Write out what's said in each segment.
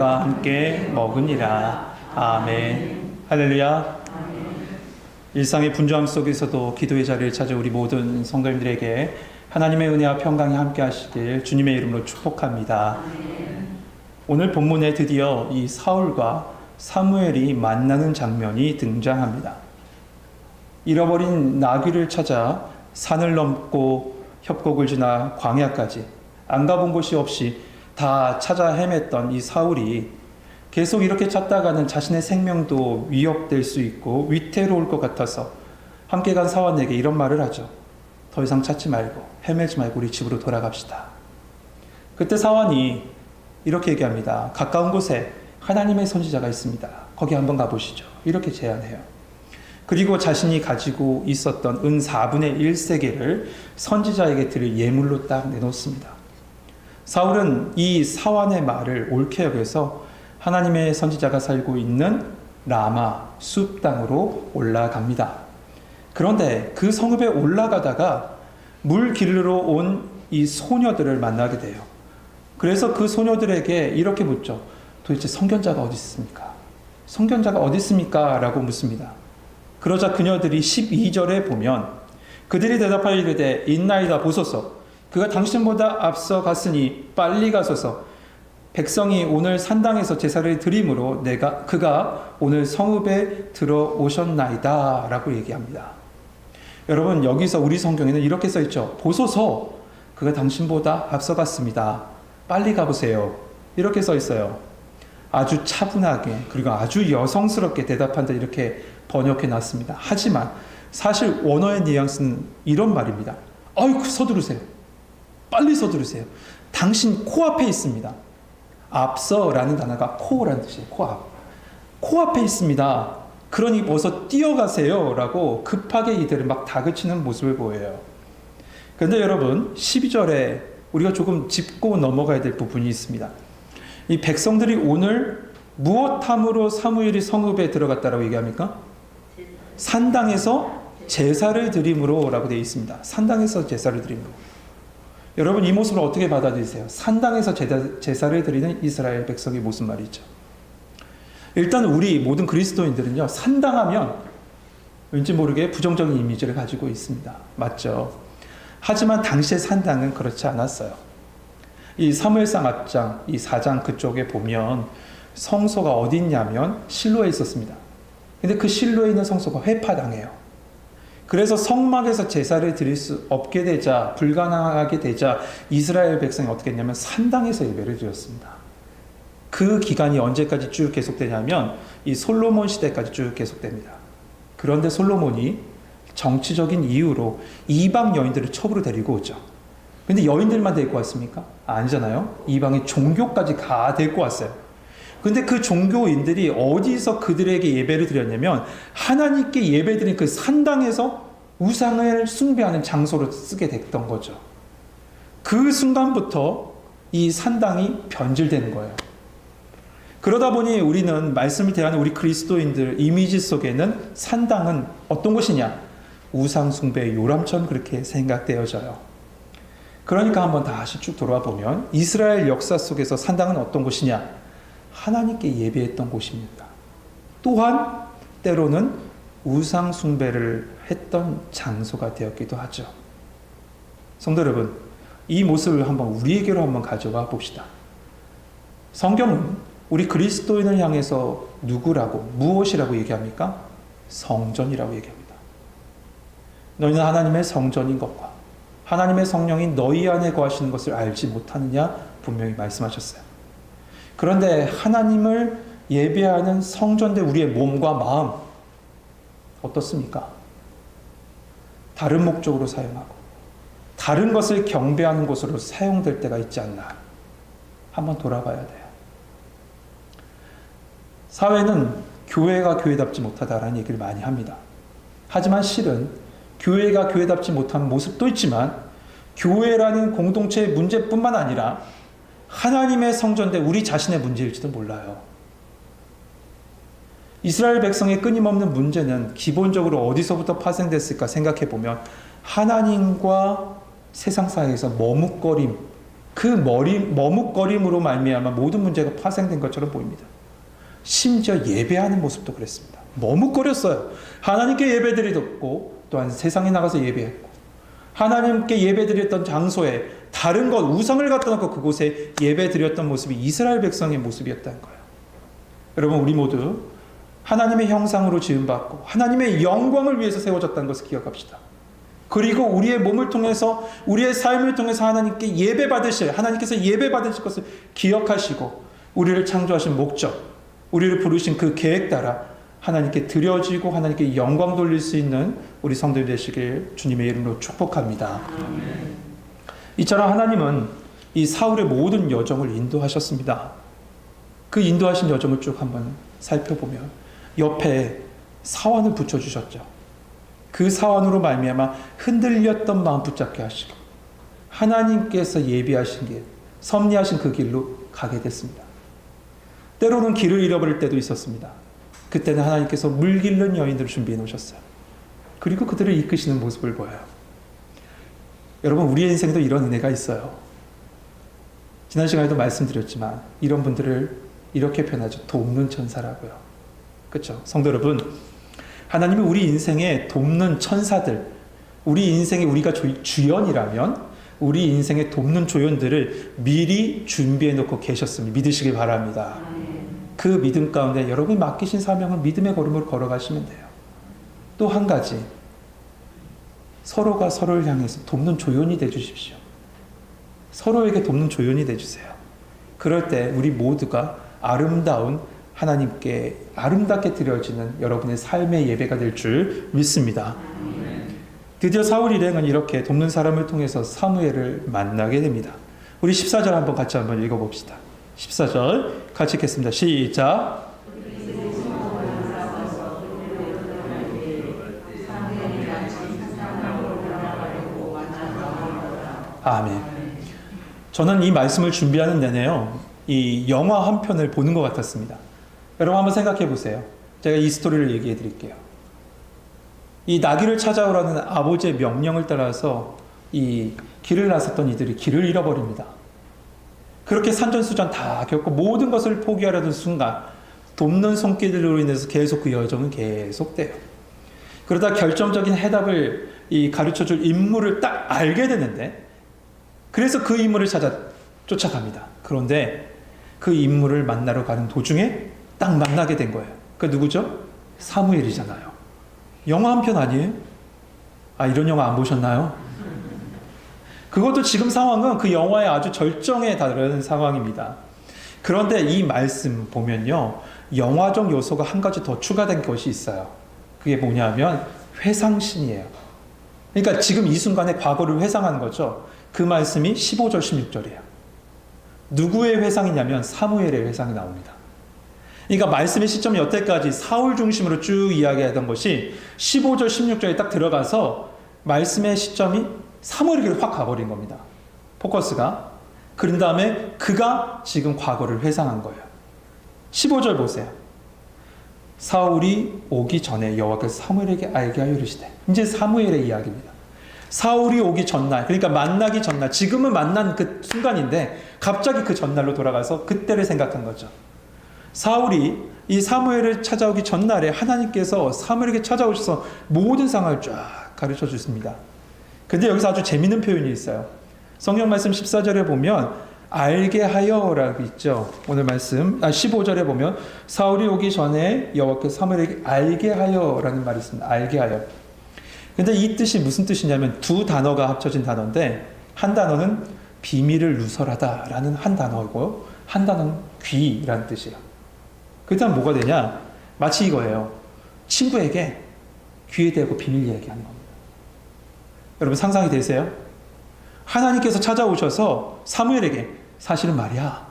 함께 먹으니라. 아멘. 할렐루야. 일상의 분주함 속에서도 기도의 자리를 찾아 우리 모든 성도님들에게 하나님의 은혜와 평강이 함께 하시길 주님의 이름으로 축복합니다. 오늘 본문에 드디어 이 사울과 사무엘이 만나는 장면이 등장합니다. 잃어버린 나귀를 찾아 산을 넘고 협곡을 지나 광야까지 안 가본 곳이 없이 다 찾아 헤맸던 이 사울이 계속 이렇게 찾다가는 자신의 생명도 위협될 수 있고 위태로울 것 같아서 함께 간 사원에게 이런 말을 하죠. 더 이상 찾지 말고 헤매지 말고 우리 집으로 돌아갑시다. 그때 사원이 이렇게 얘기합니다. 가까운 곳에 하나님의 선지자가 있습니다. 거기 한번 가보시죠. 이렇게 제안해요. 그리고 자신이 가지고 있었던 은 4분의 1세계를 선지자에게 드릴 예물로 딱 내놓습니다. 사울은 이 사환의 말을 옳게 여겨서 하나님의 선지자가 살고 있는 라마 숲 땅으로 올라갑니다. 그런데 그 성읍에 올라가다가 물 기르러 온 이 소녀들을 만나게 돼요. 그래서 그 소녀들에게 이렇게 묻죠. 도대체 성견자가 어디 있습니까? 성견자가 어디 있습니까? 라고 묻습니다. 그러자 그녀들이 12절에 보면 그들이 대답하여 이르되 있나이다 보소서. 그가 당신보다 앞서 갔으니 빨리 가소서. 백성이 오늘 산당에서 제사를 드림으로 그가 오늘 성읍에 들어오셨나이다 라고 얘기합니다. 여러분, 여기서 우리 성경에는 이렇게 써있죠. 보소서. 그가 당신보다 앞서 갔습니다. 빨리 가보세요. 이렇게 써있어요. 아주 차분하게 그리고 아주 여성스럽게 대답한다 이렇게 번역해 놨습니다. 하지만 사실 원어의 뉘앙스는 이런 말입니다. 아이고 서두르세요. 빨리 서두르세요. 당신 코앞에 있습니다. 앞서라는 단어가 코라는 뜻이에요. 코앞. 코앞에 있습니다. 그러니 어서 뛰어가세요. 라고 급하게 이들을 막 다그치는 모습을 보여요. 그런데 여러분 12절에 우리가 조금 짚고 넘어가야 될 부분이 있습니다. 이 백성들이 오늘 무엇함으로 사무엘이 성읍에 들어갔다라고 얘기합니까? 산당에서 제사를 드림으로 라고 되어 있습니다. 산당에서 제사를 드림으로. 여러분 이 모습을 어떻게 받아들이세요? 산당에서 제사를 드리는 이스라엘 백성이 무슨 말이죠? 일단 우리 모든 그리스도인들은요, 산당하면 왠지 모르게 부정적인 이미지를 가지고 있습니다. 맞죠? 하지만 당시의 산당은 그렇지 않았어요. 이 사무엘상 앞장, 이 4장 그쪽에 보면 성소가 어디 있냐면 실로에 있었습니다. 근데 그 실로에 있는 성소가 회파당해요. 그래서 성막에서 제사를 드릴 수 없게 되자, 불가능하게 되자 이스라엘 백성이 어떻게 했냐면 산당에서 예배를 드렸습니다. 그 기간이 언제까지 쭉 계속되냐면 이 솔로몬 시대까지 쭉 계속됩니다. 그런데 솔로몬이 정치적인 이유로 이방 여인들을 첩으로 데리고 오죠. 근데 여인들만 데리고 왔습니까? 아니잖아요. 이방의 종교까지 다 데리고 왔어요. 근데 그 종교인들이 어디서 그들에게 예배를 드렸냐면 하나님께 예배드린 그 산당에서 우상을 숭배하는 장소로 쓰게 됐던 거죠. 그 순간부터 이 산당이 변질되는 거예요. 그러다 보니 우리는 말씀을 대하는 우리 그리스도인들 이미지 속에는 산당은 어떤 곳이냐? 우상 숭배의 요람처럼 그렇게 생각되어져요. 그러니까 한번 다시 쭉 돌아와 보면 이스라엘 역사 속에서 산당은 어떤 곳이냐? 하나님께 예배했던 곳입니다. 또한 때로는 우상 숭배를 했던 장소가 되었기도 하죠. 성도 여러분, 이 모습을 한번 우리에게로 한번 가져가 봅시다. 성경은 우리 그리스도인을 향해서 누구라고, 무엇이라고 얘기합니까? 성전이라고 얘기합니다. 너희는 하나님의 성전인 것과 하나님의 성령이 너희 안에 거하시는 것을 알지 못하느냐? 분명히 말씀하셨어요. 그런데 하나님을 예배하는 성전된 우리의 몸과 마음 어떻습니까? 다른 목적으로 사용하고 다른 것을 경배하는 곳으로 사용될 때가 있지 않나? 한번 돌아봐야 돼요. 사회는 교회가 교회답지 못하다라는 얘기를 많이 합니다. 하지만 실은 교회가 교회답지 못한 모습도 있지만 교회라는 공동체의 문제뿐만 아니라 하나님의 성전된 우리 자신의 문제일지도 몰라요. 이스라엘 백성의 끊임없는 문제는 기본적으로 어디서부터 파생됐을까 생각해 보면 하나님과 세상 사이에서 머뭇거림, 그 머뭇거림으로 말미암아 모든 문제가 파생된 것처럼 보입니다. 심지어 예배하는 모습도 그랬습니다. 머뭇거렸어요. 하나님께 예배드리고 또한 세상에 나가서 예배했고 하나님께 예배드렸던 장소에 다른 것 우상을 갖다 놓고 그곳에 예배드렸던 모습이 이스라엘 백성의 모습이었다는 거예요. 여러분 우리 모두 하나님의 형상으로 지음받고 하나님의 영광을 위해서 세워졌다는 것을 기억합시다. 그리고 우리의 몸을 통해서 우리의 삶을 통해서 하나님께 예배받으실 하나님께서 예배받으실 것을 기억하시고 우리를 창조하신 목적 우리를 부르신 그 계획 따라 하나님께 드려지고 하나님께 영광 돌릴 수 있는 우리 성도들 되시길 주님의 이름으로 축복합니다. 이처럼 하나님은 이 사울의 모든 여정을 인도하셨습니다. 그 인도하신 여정을 쭉 한번 살펴보면 옆에 사환을 붙여주셨죠. 그 사환으로 말미암아 흔들렸던 마음 붙잡게 하시고 하나님께서 예비하신 길, 섭리하신 그 길로 가게 됐습니다. 때로는 길을 잃어버릴 때도 있었습니다. 그때는 하나님께서 물 길른 여인들을 준비해 놓으셨어요. 그리고 그들을 이끄시는 모습을 보여요. 여러분 우리의 인생에도 이런 은혜가 있어요. 지난 시간에도 말씀드렸지만 이런 분들을 이렇게 표현하죠. 돕는 천사라고요. 그렇죠? 성도 여러분 하나님이 우리 인생에 돕는 천사들 우리 인생에 우리가 주연이라면 우리 인생에 돕는 조연들을 미리 준비해 놓고 계셨음을 믿으시길 바랍니다. 그 믿음 가운데 여러분이 맡기신 사명은 믿음의 걸음으로 걸어가시면 돼요. 또 한 가지 서로가 서로를 향해서 돕는 조연이 되주십시오. 서로에게 돕는 조연이 되주세요. 그럴 때 우리 모두가 아름다운 하나님께 아름답게 드려지는 여러분의 삶의 예배가 될 줄 믿습니다. 드디어 사울 일행은 이렇게 돕는 사람을 통해서 사무엘을 만나게 됩니다. 우리 14절 한번 같이 한번 읽어봅시다. 14절 같이 읽겠습니다. 시작. 아멘. 저는 이 말씀을 준비하는 내내요. 이 영화 한 편을 보는 것 같았습니다. 여러분 한번 생각해 보세요. 제가 이 스토리를 얘기해 드릴게요. 이 나귀를 찾아오라는 아버지의 명령을 따라서 이 길을 나섰던 이들이 길을 잃어버립니다. 그렇게 산전수전 다 겪고 모든 것을 포기하려던 순간 돕는 손길들로 인해서 계속 그 여정은 계속돼요. 그러다 결정적인 해답을 이 가르쳐줄 인물을 딱 알게 되는데 그래서 그 인물을 찾아 쫓아갑니다. 그런데 그 인물을 만나러 가는 도중에 딱 만나게 된 거예요. 그 누구죠? 사무엘이잖아요. 영화 한 편 아니에요? 아, 이런 영화 안 보셨나요? 그것도 지금 상황은 그 영화의 아주 절정에 다른 상황입니다. 그런데 이 말씀 보면요. 영화적 요소가 한 가지 더 추가된 것이 있어요. 그게 뭐냐면 회상신이에요. 그러니까 지금 이 순간에 과거를 회상하는 거죠. 그 말씀이 15절 16절이에요. 누구의 회상이냐면 사무엘의 회상이 나옵니다. 그러니까 말씀의 시점이 여태까지 사울 중심으로 쭉 이야기하던 것이 15절 16절에 딱 들어가서 말씀의 시점이 사무엘에게 확 가버린 겁니다. 포커스가. 그런 다음에 그가 지금 과거를 회상한 거예요. 15절 보세요. 사울이 오기 전에 여호와께서 사무엘에게 알게 하여 이르시되. 이제 사무엘의 이야기입니다. 사울이 오기 전날, 그러니까 만나기 전날, 지금은 만난 그 순간인데 갑자기 그 전날로 돌아가서 그때를 생각한 거죠. 사울이 이 사무엘을 찾아오기 전날에 하나님께서 사무엘에게 찾아오셔서 모든 상황을 쫙 가르쳐 주십니다. 근데 여기서 아주 재미있는 표현이 있어요. 성경 말씀 14절에 보면 알게 하여라고 있죠. 오늘 말씀 15절에 보면 사울이 오기 전에 여호와께서 사무엘에게 알게 하여라는 말이 있습니다. 알게 하여. 근데 이 뜻이 무슨 뜻이냐면 두 단어가 합쳐진 단어인데 한 단어는 비밀을 누설하다라는 한 단어고 한 단어는 귀라는 뜻이에요. 그 다음 뭐가 되냐? 마치 이거예요. 친구에게 귀에 대고 비밀 이야기하는 겁니다. 여러분 상상이 되세요? 하나님께서 찾아오셔서 사무엘에게 사실은 말이야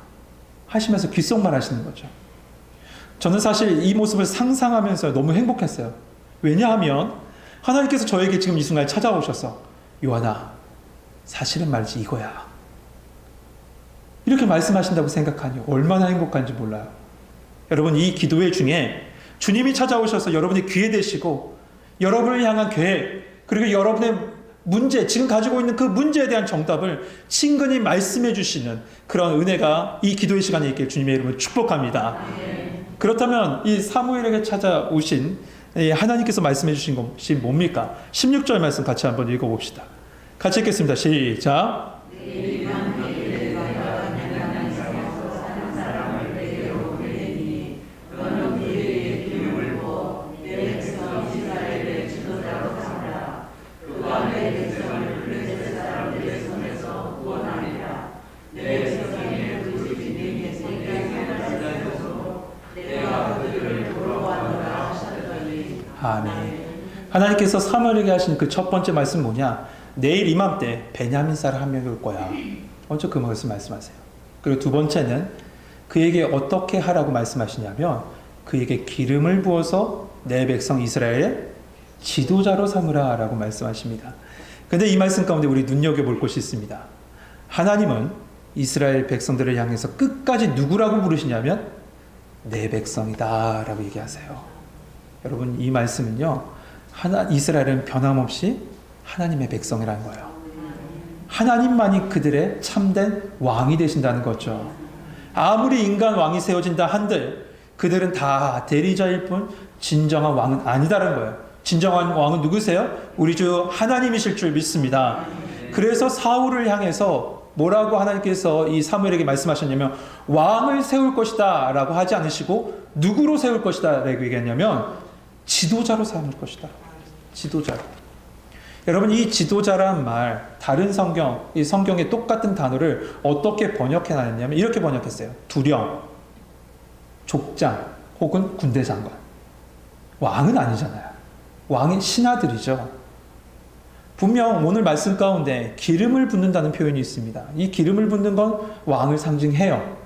하시면서 귓속말 하시는 거죠. 저는 사실 이 모습을 상상하면서 너무 행복했어요. 왜냐하면 하나님께서 저에게 지금 이 순간에 찾아오셔서 요한아 사실은 말이지 이거야 이렇게 말씀하신다고 생각하니 얼마나 행복한지 몰라요. 여러분 이 기도회 중에 주님이 찾아오셔서 여러분의 귀에 대시고 여러분을 향한 계획 그리고 여러분의 문제, 지금 가지고 있는 그 문제에 대한 정답을 친근히 말씀해 주시는 그런 은혜가 이 기도의 시간에 있길 주님의 이름으로 축복합니다. 그렇다면 이 사무엘에게 찾아오신 하나님께서 말씀해 주신 것이 뭡니까? 16절 말씀 같이 한번 읽어봅시다. 같이 읽겠습니다. 시작. 아멘. 하나님께서 사무엘에게 하신 그 첫 번째 말씀 뭐냐? 내일 이맘때 베냐민 사람 한 명이 올 거야. 먼저 그 말씀하세요. 그리고 두 번째는 그에게 어떻게 하라고 말씀하시냐면 그에게 기름을 부어서 내 백성 이스라엘의 지도자로 삼으라 라고 말씀하십니다. 근데 이 말씀 가운데 우리 눈여겨볼 것이 있습니다. 하나님은 이스라엘 백성들을 향해서 끝까지 누구라고 부르시냐면 내 백성이다 라고 얘기하세요. 여러분, 이 말씀은요, 이스라엘은 변함없이 하나님의 백성이라는 거예요. 하나님만이 그들의 참된 왕이 되신다는 거죠. 아무리 인간 왕이 세워진다 한들 그들은 다 대리자일 뿐 진정한 왕은 아니다라는 거예요. 진정한 왕은 누구세요? 우리 주 하나님이실 줄 믿습니다. 그래서 사울을 향해서 뭐라고 하나님께서 이 사무엘에게 말씀하셨냐면 왕을 세울 것이다 라고 하지 않으시고 누구로 세울 것이다 라고 얘기했냐면 지도자로 삼을 것이다. 지도자로. 여러분, 이 지도자란 말, 다른 성경, 이 성경의 똑같은 단어를 어떻게 번역해 놨냐면 이렇게 번역했어요. 두령, 족장, 혹은 군대 장관. 왕은 아니잖아요. 왕이 신하들이죠. 분명 오늘 말씀 가운데 기름을 붓는다는 표현이 있습니다. 이 기름을 붓는 건 왕을 상징해요.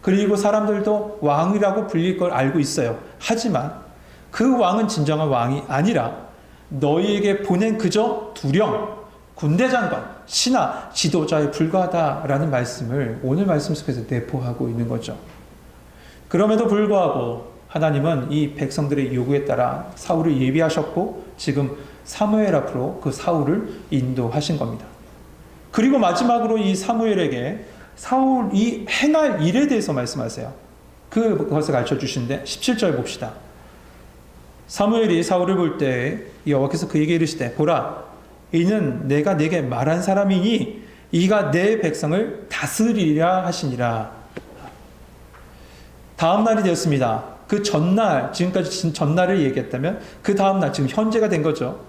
그리고 사람들도 왕이라고 불릴 걸 알고 있어요. 하지만 그 왕은 진정한 왕이 아니라 너희에게 보낸 그저 두령, 군대 장관, 신하, 지도자에 불과하다라는 말씀을 오늘 말씀 속에서 내포하고 있는 거죠. 그럼에도 불구하고 하나님은 이 백성들의 요구에 따라 사울을 예비하셨고 지금 사무엘 앞으로 그 사울을 인도하신 겁니다. 그리고 마지막으로 이 사무엘에게 사울이 행할 일에 대해서 말씀하세요. 그것을 가르쳐 주시는데 17절 봅시다. 사무엘이 사울을 볼 때 여호와께서 그에게 이르시되 보라, 이는 내가 내게 말한 사람이니 이가 내 백성을 다스리리라 하시니라. 다음 날이 되었습니다. 그 전날, 지금까지 전날을 얘기했다면 그 다음 날, 지금 현재가 된 거죠.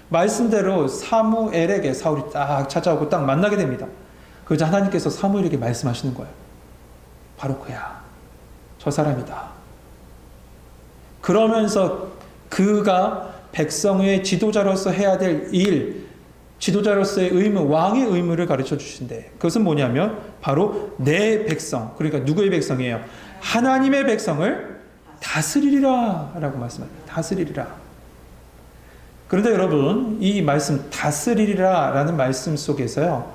말씀대로 사무엘에게 사울이 딱 찾아오고 딱 만나게 됩니다. 그러자 하나님께서 사무엘에게 말씀하시는 거예요. 바로 그야, 저 사람이다. 그러면서 그가 백성의 지도자로서 해야 될 일, 지도자로서의 의무, 왕의 의무를 가르쳐 주신대. 그것은 뭐냐면 바로 내 백성, 그러니까 누구의 백성이에요? 하나님의 백성을 다스리리라 라고 말씀합니다. 다스리리라. 그런데 여러분, 이 말씀 다스리리라 라는 말씀 속에서요,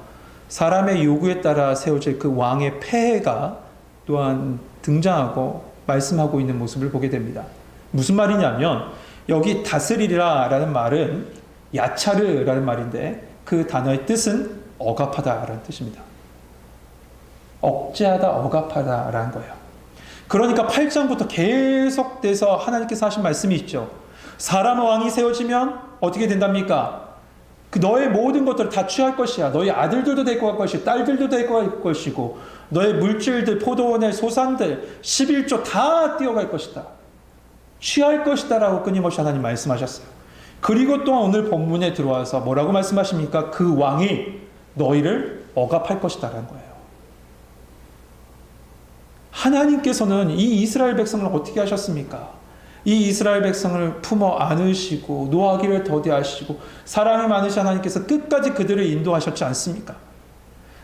사람의 요구에 따라 세워질 그 왕의 폐해가 또한 등장하고 말씀하고 있는 모습을 보게 됩니다. 무슨 말이냐면 여기 다스리리라 라는 말은 야차르라는 말인데 그 단어의 뜻은 억압하다라는 뜻입니다. 억제하다, 억압하다라는 거예요. 그러니까 8장부터 계속돼서 하나님께서 하신 말씀이 있죠. 사람 왕이 세워지면 어떻게 된답니까? 그 너의 모든 것들을 다 취할 것이야. 너희 아들들도 데리고 갈 것이고 딸들도 데리고 갈 것이고 너의 물질들, 포도원의 소산들, 11조 다 띄어갈 것이다. 취할 것이다 라고 끊임없이 하나님 말씀하셨어요. 그리고 또 오늘 본문에 들어와서 뭐라고 말씀하십니까? 그 왕이 너희를 억압할 것이다 라는 거예요. 하나님께서는 이 이스라엘 백성을 어떻게 하셨습니까? 이 이스라엘 백성을 품어 안으시고 노하기를 더디하시고 사랑이 많으신 하나님께서 끝까지 그들을 인도하셨지 않습니까?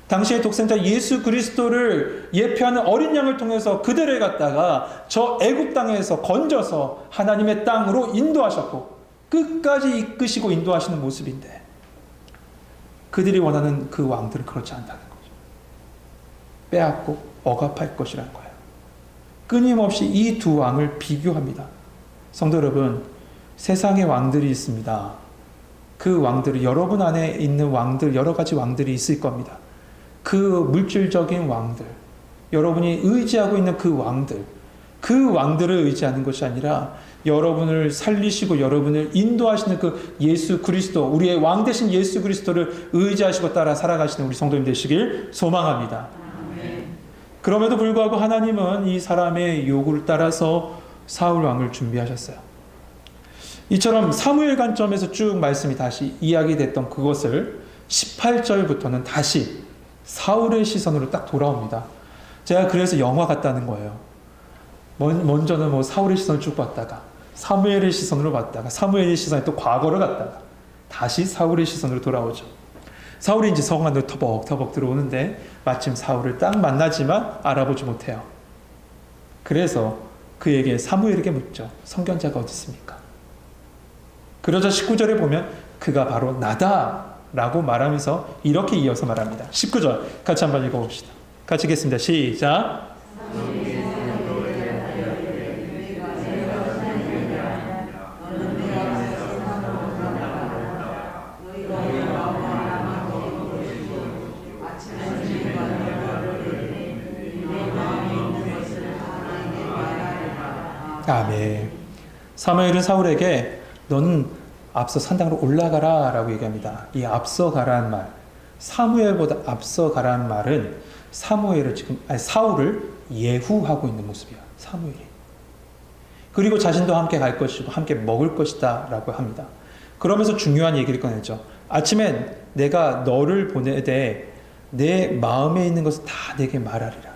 당시의 독생자 예수 그리스도를 예표하는 어린 양을 통해서 그들을 갖다가 저 애굽 땅에서 건져서 하나님의 땅으로 인도하셨고 끝까지 이끄시고 인도하시는 모습인데 그들이 원하는 그 왕들은 그렇지 않다는 거죠. 빼앗고 억압할 것이라는 거예요. 끊임없이 이 두 왕을 비교합니다. 성도 여러분, 세상의 왕들이 있습니다. 그 왕들을, 여러분 안에 있는 왕들, 여러 가지 왕들이 있을 겁니다. 그 물질적인 왕들, 여러분이 의지하고 있는 그 왕들을 의지하는 것이 아니라 여러분을 살리시고 여러분을 인도하시는 그 예수 그리스도, 우리의 왕 되신 예수 그리스도를 의지하시고 따라 살아가시는 우리 성도님 되시길 소망합니다. 그럼에도 불구하고 하나님은 이 사람의 요구를 따라서 사울 왕을 준비하셨어요. 이처럼 사무엘 관점에서 쭉 말씀이 다시 이야기됐던 그것을 18절부터는 다시 사울의 시선으로 딱 돌아옵니다. 제가 그래서 영화 같다는 거예요. 먼저는 뭐 사울의 시선을 쭉 봤다가 사무엘의 시선으로 봤다가 사무엘의 시선이 또 과거를 갔다가 다시 사울의 시선으로 돌아오죠. 사울이 이제 성 안으로 터벅터벅 들어오는데 마침 사울을 딱 만나지만 알아보지 못해요. 그래서 그에게 사무엘에게 묻죠. 선견자가 어디 있습니까? 그러자 19절에 보면 그가 바로 나다 라고 말하면서 이렇게 이어서 말합니다. 19절 같이 한번 읽어봅시다. 같이 읽겠습니다. 시작. 아멘. 사무엘은 사울에게 너는 앞서 산당으로 올라가라 라고 얘기합니다. 이 앞서 가라는 말, 사무엘보다 앞서 가라는 말은 사울을 예후하고 있는 모습이야. 사무엘이. 그리고 자신도 함께 갈 것이고 함께 먹을 것이다 라고 합니다. 그러면서 중요한 얘기를 꺼내죠. 아침엔 내가 너를 보내되 내 마음에 있는 것을 다 내게 말하리라.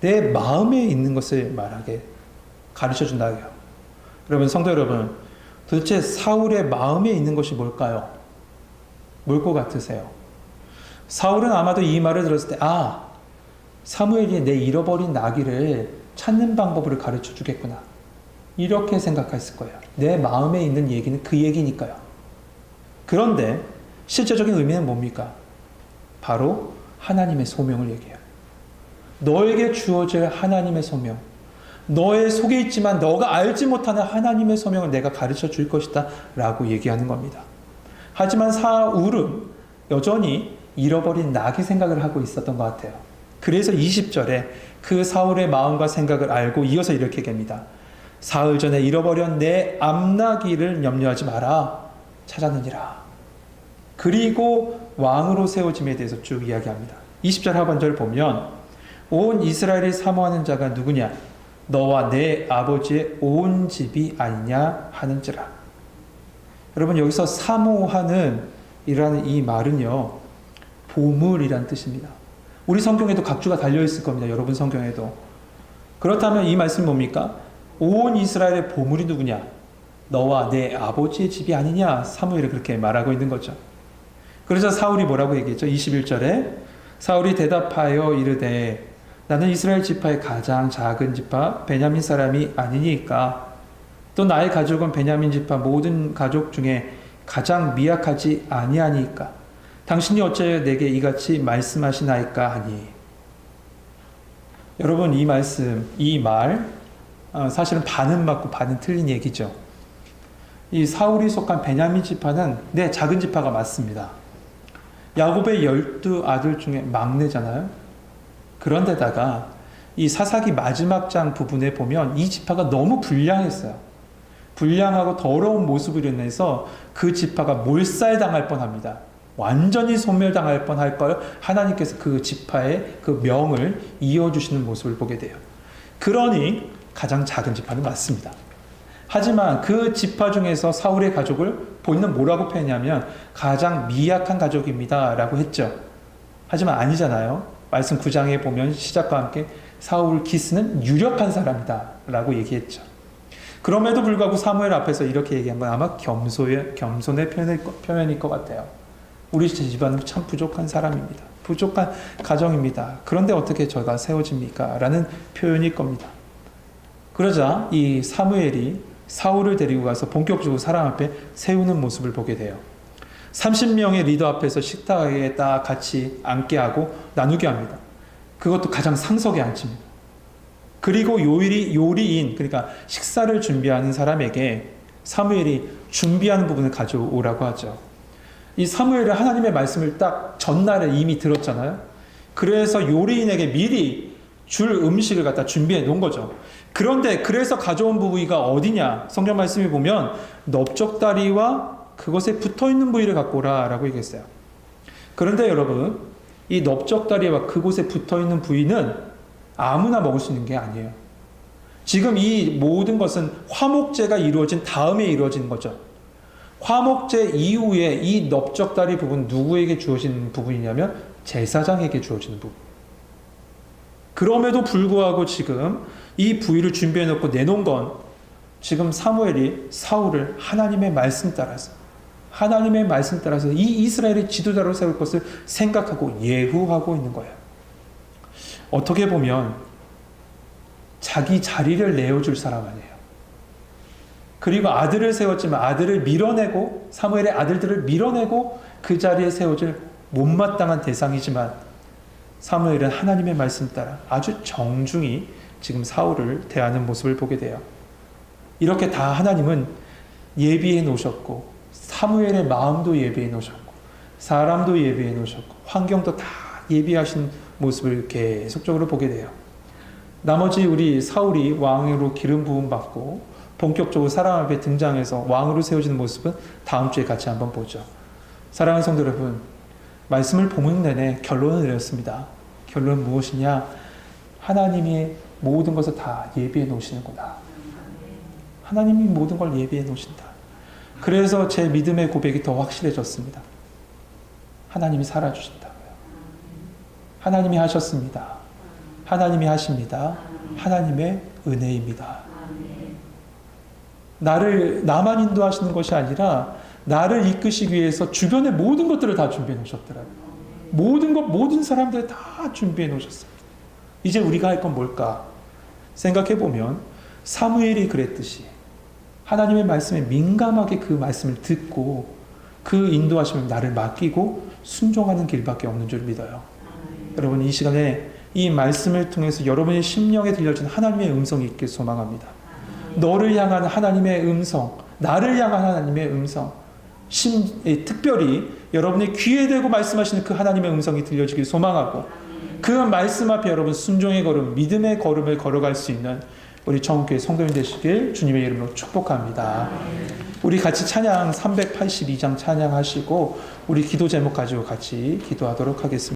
내 마음에 있는 것을 말하게 가르쳐준다고요. 여러분, 성도 여러분, 도대체 사울의 마음에 있는 것이 뭘까요? 뭘 것 같으세요? 사울은 아마도 이 말을 들었을 때 사무엘이 내 잃어버린 나귀를 찾는 방법을 가르쳐 주겠구나, 이렇게 생각했을 거예요. 내 마음에 있는 얘기는 그 얘기니까요. 그런데 실제적인 의미는 뭡니까? 바로 하나님의 소명을 얘기해요. 너에게 주어질 하나님의 소명, 너의 속에 있지만 너가 알지 못하는 하나님의 소명을 내가 가르쳐 줄 것이다 라고 얘기하는 겁니다. 하지만 사울은 여전히 잃어버린 나귀 생각을 하고 있었던 것 같아요. 그래서 20절에 그 사울의 마음과 생각을 알고 이어서 이렇게 얘기합니다. 사흘 전에 잃어버린 내 암나귀를 염려하지 마라, 찾았느니라. 그리고 왕으로 세워짐에 대해서 쭉 이야기합니다. 20절 하반절을 보면 온 이스라엘이 사모하는 자가 누구냐? 너와 내 아버지의 온 집이 아니냐 하는지라. 여러분, 여기서 사모하는 이라는 이 말은요, 보물이란 뜻입니다. 우리 성경에도 각주가 달려있을 겁니다. 여러분 성경에도. 그렇다면 이 말씀이 뭡니까? 온 이스라엘의 보물이 누구냐? 너와 내 아버지의 집이 아니냐? 사무엘이 그렇게 말하고 있는 거죠. 그래서 사울이 뭐라고 얘기했죠? 21절에 사울이 대답하여 이르되 나는 이스라엘 지파의 가장 작은 지파 베냐민 사람이 아니니까, 또 나의 가족은 베냐민 지파 모든 가족 중에 가장 미약하지 아니하니까 당신이 어찌하여 내게 이같이 말씀하시나이까 하니. 여러분, 이 말씀, 이 말 사실은 반은 맞고 반은 틀린 얘기죠. 이 사울이 속한 베냐민 지파는 작은 지파가 맞습니다. 야곱의 12아들 중에 막내잖아요. 그런데다가 이 사사기 마지막 장 부분에 보면 이 지파가 너무 불량했어요. 불량하고 더러운 모습으로 인해서 그 지파가 몰살당할 뻔합니다. 완전히 소멸당할 뻔할 걸 하나님께서 그 지파의 그 명을 이어주시는 모습을 보게 돼요. 그러니 가장 작은 지파는 맞습니다. 하지만 그 지파 중에서 사울의 가족을 본인은 뭐라고 표현하냐면 가장 미약한 가족입니다 라고 했죠. 하지만 아니잖아요. 말씀 9장에 보면 시작과 함께 사울 기스는 유력한 사람이다 라고 얘기했죠. 그럼에도 불구하고 사무엘 앞에서 이렇게 얘기한 건 아마 겸손의 표현일 것 같아요. 우리 집안은 참 부족한 사람입니다. 부족한 가정입니다. 그런데 어떻게 저가 세워집니까? 라는 표현일 겁니다. 그러자 이 사무엘이 사울을 데리고 가서 본격적으로 사람 앞에 세우는 모습을 보게 돼요. 30명의 리더 앞에서 식탁에 딱 같이 앉게 하고 나누게 합니다. 그것도 가장 상석에 앉힙니다. 그리고 요리인, 그러니까 식사를 준비하는 사람에게 사무엘이 준비하는 부분을 가져오라고 하죠. 이 사무엘은 하나님의 말씀을 딱 전날에 이미 들었잖아요. 그래서 요리인에게 미리 줄 음식을 갖다 준비해 놓은 거죠. 그런데 그래서 가져온 부위가 어디냐? 성경 말씀에 보면 넓적다리와 그것에 붙어있는 부위를 갖고 오라라고 얘기했어요. 그런데 여러분, 이 넓적다리와 그곳에 붙어있는 부위는 아무나 먹을 수 있는 게 아니에요. 지금 이 모든 것은 화목제가 이루어진 다음에 이루어진 거죠. 화목제 이후에 이 넓적다리 부분 누구에게 주어진 부분이냐면 제사장에게 주어지는 부분. 그럼에도 불구하고 지금 이 부위를 준비해 놓고 내놓은 건 지금 사무엘이 사울을 하나님의 말씀 따라서 이 이스라엘의 지도자로 세울 것을 생각하고 예후하고 있는 거예요. 어떻게 보면 자기 자리를 내어줄 사람 아니에요. 그리고 아들을 세웠지만 아들을 밀어내고 사무엘의 아들들을 밀어내고 그 자리에 세워질 못마땅한 대상이지만 사무엘은 하나님의 말씀 따라 아주 정중히 지금 사울을 대하는 모습을 보게 돼요. 이렇게 다 하나님은 예비해 놓으셨고 사무엘의 마음도 예비해 놓으셨고 사람도 예비해 놓으셨고 환경도 다 예비하신 모습을 계속적으로 보게 돼요. 나머지 우리 사울이 왕으로 기름 부음 받고 본격적으로 사람 앞에 등장해서 왕으로 세워지는 모습은 다음 주에 같이 한번 보죠. 사랑하는 성도 여러분, 말씀을 보는 내내 결론을 내렸습니다. 결론은 무엇이냐? 하나님이 모든 것을 다 예비해 놓으시는구나. 하나님이 모든 걸 예비해 놓으신다. 그래서 제 믿음의 고백이 더 확실해졌습니다. 하나님이 살아주신다고요. 하나님이 하셨습니다. 하나님이 하십니다. 하나님의 은혜입니다. 나만 인도하시는 것이 아니라 나를 이끄시기 위해서 주변의 모든 것들을 다 준비해 놓으셨더라고요. 모든 사람들 다 준비해 놓으셨어요. 이제 우리가 할 건 뭘까? 생각해 보면 사무엘이 그랬듯이 하나님의 말씀에 민감하게 그 말씀을 듣고 그 인도하심을 나를 맡기고 순종하는 길밖에 없는 줄 믿어요. 여러분, 이 시간에 이 말씀을 통해서 여러분의 심령에 들려진 하나님의 음성이 있길 소망합니다. 너를 향한 하나님의 음성, 나를 향한 하나님의 음성, 특별히 여러분의 귀에 대고 말씀하시는 그 하나님의 음성이 들려지길 소망하고 그 말씀 앞에 여러분 순종의 걸음, 믿음의 걸음을 걸어갈 수 있는 우리 전국교회 성도님 되시길 주님의 이름으로 축복합니다. 우리 같이 찬양 382장 찬양하시고 우리 기도 제목 가지고 같이 기도하도록 하겠습니다.